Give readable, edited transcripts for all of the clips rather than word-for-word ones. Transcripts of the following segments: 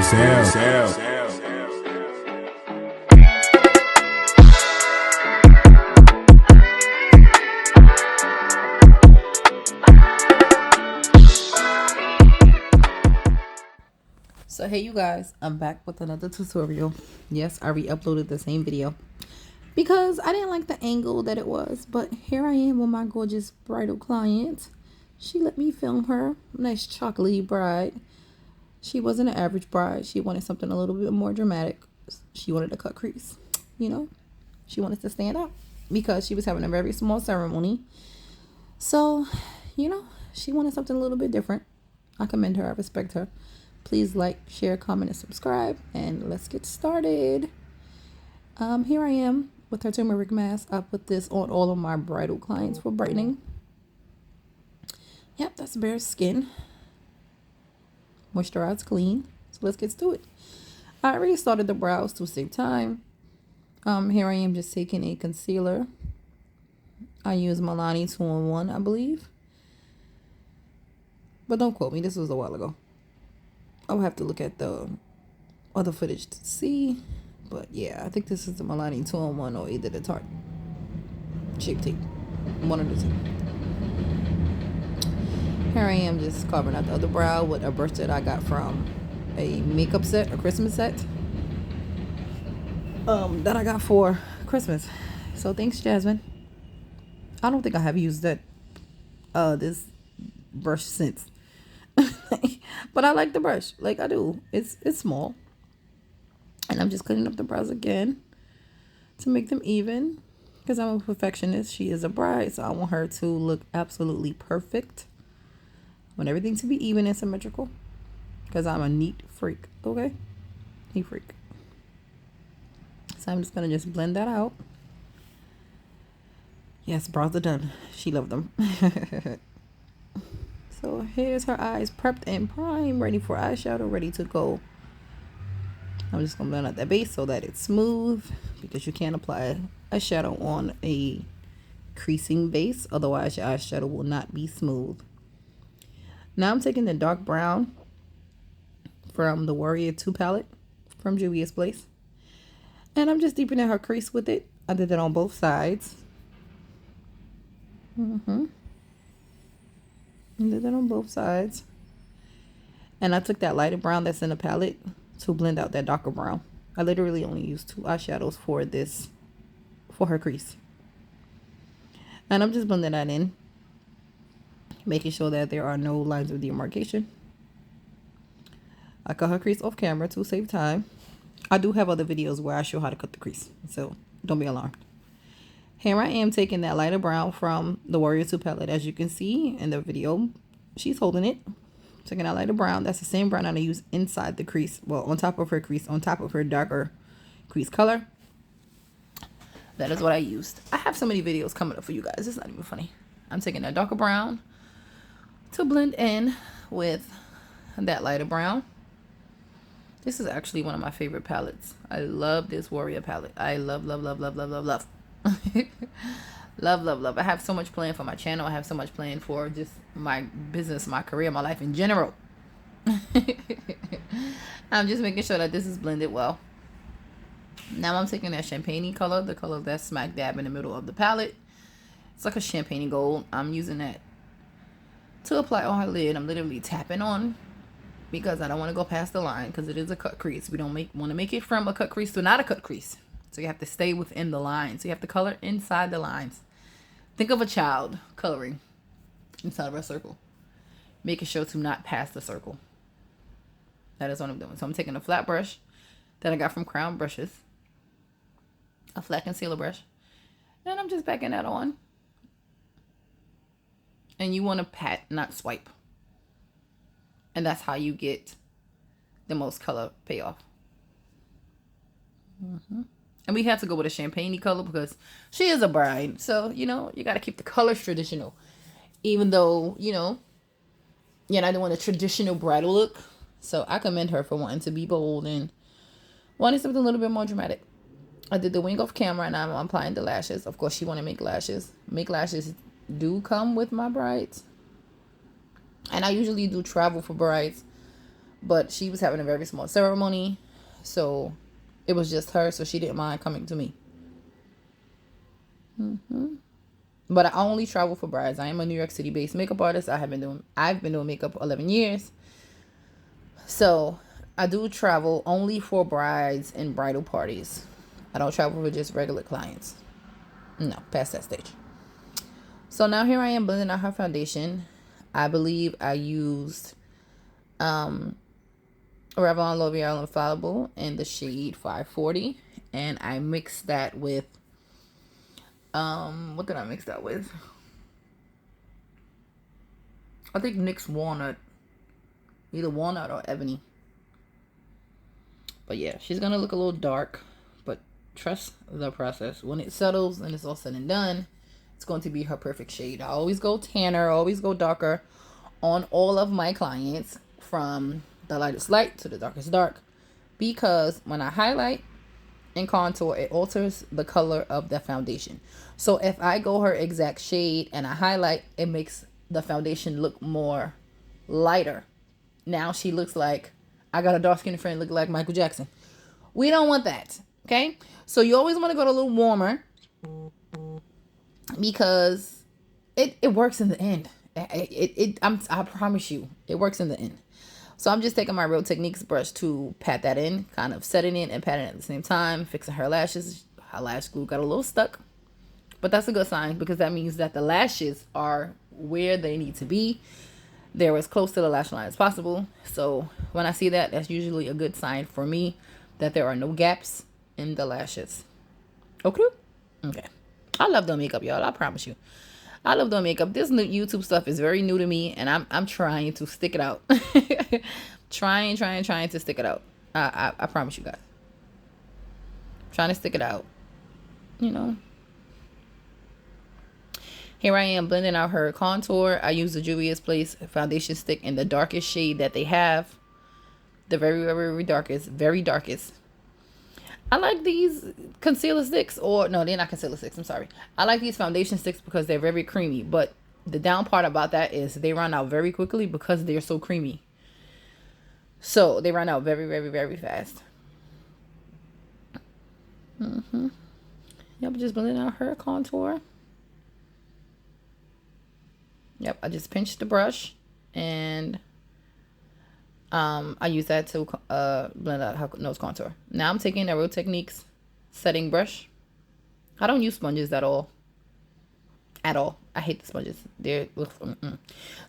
So hey you guys, I'm back with another tutorial. Yes, I re-uploaded the same video because I didn't like the angle that it was, but here I am with my gorgeous bridal client. She let me film her. Nice chocolatey bride. She wasn't an average bride. She wanted something a little bit more dramatic. She wanted a cut crease, you know. She wanted to stand out because she was having a very small ceremony. So, you know, she wanted something a little bit different. I commend her. I respect her. Please like, share, comment, and subscribe. And let's get started. Here I am with her turmeric mask. I put this on all of my bridal clients for brightening. Yep, that's bare skin. Moisturized clean. So let's get to it. I already started the brows to save time. Here I am just taking a concealer. I use Milani 2-in-1, I believe. But don't quote me. This was a while ago. I'll have to look at the other footage to see. But yeah, I think this is the Milani 2-in-1 or either the Tarte Shape Tape. One of the two. Here I am just carving out the other brow with a brush that I got from a makeup set, a Christmas set. That I got for Christmas. So thanks, Jasmine. I don't think I have used that this brush since. But I like the brush, like I do. It's small, and I'm just cleaning up the brows again to make them even because I'm a perfectionist. She is a bride, so I want her to look absolutely perfect. I want everything to be even and symmetrical because I'm a neat freak. Okay, neat freak. So I'm just gonna just blend that out. Yes, brows are done. She loved them. So here's her eyes prepped and primed, ready for eyeshadow, ready to go. I'm just going to blend out that base so that it's smooth because you can't apply eyeshadow on a creasing base. Otherwise, your eyeshadow will not be smooth. Now I'm taking the dark brown from the Warrior 2 palette from Juvia's Place. And I'm just deepening her crease with it. I did that on both sides. I did that on both sides. And I took that lighter brown that's in the palette to blend out that darker brown. I literally only used 2 eyeshadows for this, for her crease. And I'm just blending that in, making sure that there are no lines of demarcation. I cut her crease off camera to save time. I do have other videos where I show how to cut the crease, so don't be alarmed. Here I am taking that lighter brown from the Warrior 2 palette. As you can see in the video, she's holding it. Taking that lighter brown. That's the same brown I use inside the crease. Well, on top of her crease, on top of her darker crease color. That is what I used. I have so many videos coming up for you guys. It's not even funny. I'm taking that darker brown to blend in with that lighter brown. This is actually one of my favorite palettes. I love this Warrior palette. I love, love, love, love, love, love, love. Love, love, love. I have so much planned for my channel. I have so much planned for just my business, my career, my life in general. I'm just making sure that this is blended well. Now I'm taking that champagne color, the color that's smack dab in the middle of the palette. It's like a champagne gold. I'm using that to apply on her lid. I'm literally tapping on because I don't want to go past the line because it is a cut crease. We don't want to make it from a cut crease to not a cut crease. So you have to stay within the lines. So you have to color inside the lines. Think of a child coloring inside of a circle. Making sure to not pass the circle. That is what I'm doing. So I'm taking a flat brush that I got from Crown Brushes. A flat concealer brush. And I'm just backing that on. And you want to pat, not swipe. And that's how you get the most color payoff. And we have to go with a champagne color because she is a bride. So, you know, you got to keep the colors traditional. Even though, you know, you're not doing a traditional bridal look. So I commend her for wanting to be bold and wanting something a little bit more dramatic. I did the wing off camera and now I'm applying the lashes. Of course, she want to make lashes. Make lashes do come with my brides. And I usually do travel for brides. But she was having a very small ceremony, so it was just her, so she didn't mind coming to me. But I only travel for brides. I am a New York City based makeup artist. I've been doing makeup 11 years. So I do travel only for brides and bridal parties. I don't travel for just regular clients. No, past that stage. So now here I am blending out her foundation. I believe I used Revlon L'Oreal Infallible in the shade 540. And I mixed that with, what did I mix that with? I think NYX Walnut. Either Walnut or Ebony. But yeah, she's going to look a little dark. But trust the process. When it settles and it's all said and done, it's going to be her perfect shade. I always go tanner, always go darker on all of my clients, from the lightest light to the darkest dark, because when I highlight and contour, it alters the color of the foundation. So if I go her exact shade and I highlight, it makes the foundation look more lighter. Now she looks like, I got a dark skinned friend look like Michael Jackson. We don't want that. Okay, so you always want to go a little warmer, because it works in the end. I promise you, it works in the end. So I'm just taking my Real Techniques brush to pat that in, kind of setting it and patting it at the same time, fixing her lashes. Her lash glue got a little stuck, but that's a good sign, because that means that the lashes are where they need to be. They're as close to the lash line as possible. So when I see that, that's usually a good sign for me that there are no gaps in the lashes. Okay. I love doing makeup, y'all. I promise you. I love doing makeup. This new YouTube stuff is very new to me, and I'm trying to stick it out. trying to stick it out. I promise you guys. Trying to stick it out. You know. Here I am blending out her contour. I use the Juvia's Place foundation stick in the darkest shade that they have. The very darkest. Very darkest. I like these concealer sticks, or no, they're not concealer sticks. I'm sorry. I like these foundation sticks because they're very creamy. But the down part about that is they run out very quickly because they're so creamy. So they run out very fast. Yep, just blending out her contour. Yep, I just pinched the brush, and I use that to blend out her nose contour. Now I'm taking a Real Techniques setting brush. I don't use sponges at all. I hate the sponges. They're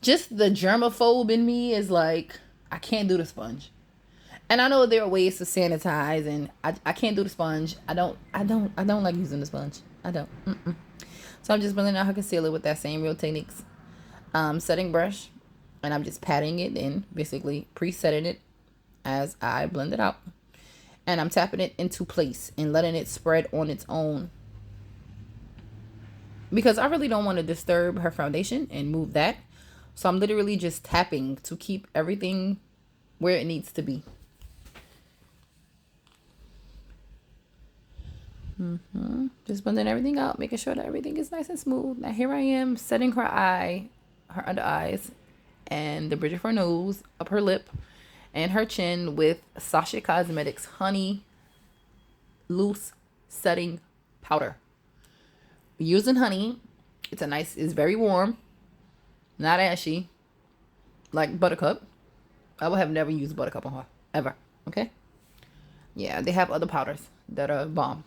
just the germaphobe in me is like, I can't do the sponge. And I know there are ways to sanitize, and I can't do the sponge. I don't like using the sponge. I don't. So I'm just blending out her concealer with that same Real Techniques setting brush. And I'm just patting it in, basically presetting it as I blend it out. And I'm tapping it into place and letting it spread on its own, because I really don't want to disturb her foundation and move that. So I'm literally just tapping to keep everything where it needs to be. Just blending everything out, making sure that everything is nice and smooth. Now here I am setting her under eyes, and the bridge of her nose, up her lip, and her chin with Sasha Cosmetics Honey Loose Setting Powder. Using honey. It's very warm, not ashy, like Buttercup. I would have never used Buttercup on her, ever. Okay? Yeah, they have other powders that are bomb.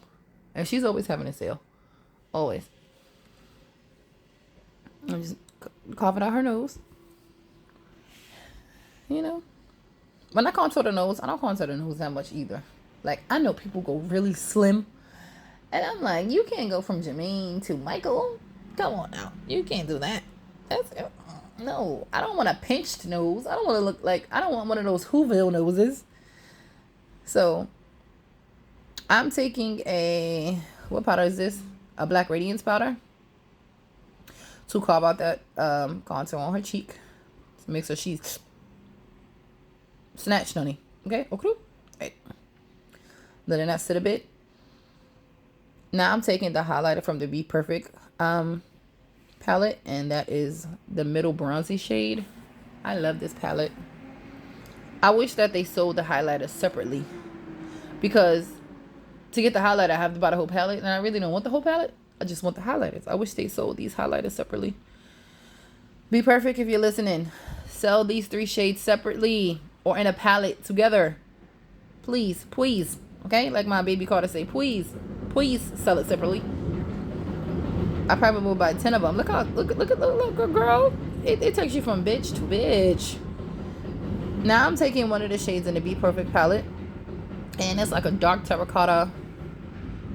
And she's always having a sale. Always. I'm just carving out her nose. You know, when I contour the nose, I don't contour the nose that much either. Like, I know people go really slim, and I'm like, you can't go from Jermaine to Michael. Come on now, you can't do that. No, I don't want a pinched nose. I don't want to look like, I don't want one of those Whoville noses. So I'm taking what powder is this? A Black Radiance powder to carve out that contour on her cheek to make sure she's snatched, honey. Okay. Right. Letting that sit a bit. Now I'm taking the highlighter from the Bperfect palette, and that is the middle bronzy shade. I love this palette. I wish that they sold the highlighter separately, because to get the highlighter I have to buy the whole palette, and I really don't want the whole palette. I just want the highlighters. I wish they sold these highlighters separately. Bperfect, if you're listening, sell these 3 shades separately or in a palette together. Please, please. Okay, like my baby Carter say, please sell it separately. I probably will buy 10 of them. Look how look girl. It takes you from bitch to bitch. Now I'm taking one of the shades in the Bperfect palette, and it's like a dark terracotta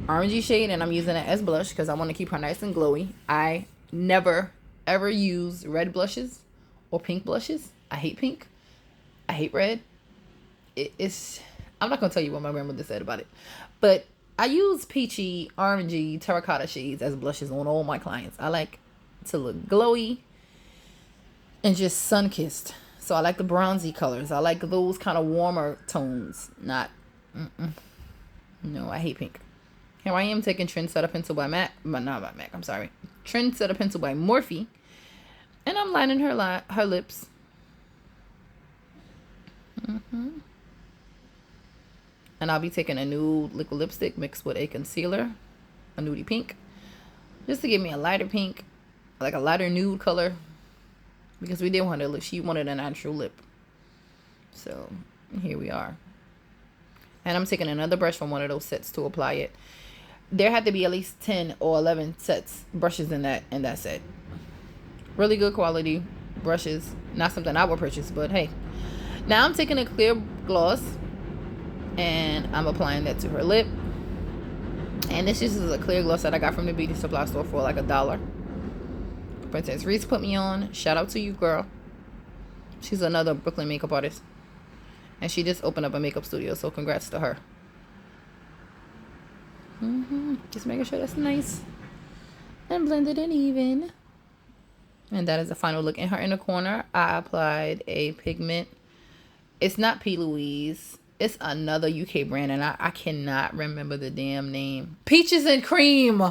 orangey shade, and I'm using it as blush because I want to keep her nice and glowy. I never ever use red blushes or pink blushes. I hate pink. I hate red. I'm not gonna tell you what my grandmother said about it, but I use peachy, orangey, terracotta shades as blushes on all my clients. I like to look glowy and just sun-kissed. So I like the bronzy colors. I like those kind of warmer tones. Not, no, I hate pink. Here I am taking Trendsetter Pencil by MAC, but not by MAC, I'm sorry. Trendsetter Pencil by Morphe. And I'm lining her lips. And I'll be taking a nude liquid lipstick mixed with a concealer, a nudie pink, just to give me a lighter pink, like a lighter nude color, because we didn't want her lip. She wanted a natural lip. So here we are. And I'm taking another brush from one of those sets to apply it. There had to be at least 10 or 11 brushes in that set. Really good quality brushes. Not something I would purchase, but hey. Now I'm taking a clear gloss and I'm applying that to her lip. And this just is a clear gloss that I got from the beauty supply store for like $1. Princess Reese put me on. Shout out to you, girl. She's another Brooklyn makeup artist, and she just opened up a makeup studio, so congrats to her. Just making sure that's nice and blended and even. And that is the final look. In her inner corner, I applied a pigment. It's not P.Louise. It's another UK brand, and I cannot remember the damn name. Peaches and Cream.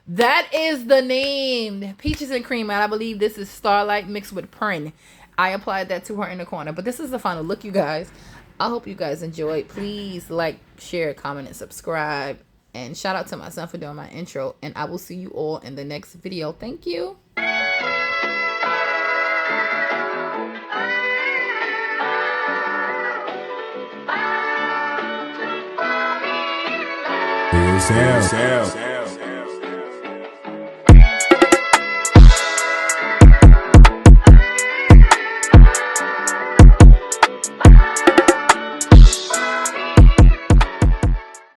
That is the name. Peaches and Cream. And I believe this is Starlight mixed with PRIN. I applied that to her in the corner. But this is the final look, you guys. I hope you guys enjoyed. Please like, share, comment, and subscribe. And shout out to my son for doing my intro. And I will see you all in the next video. Thank you. Sell.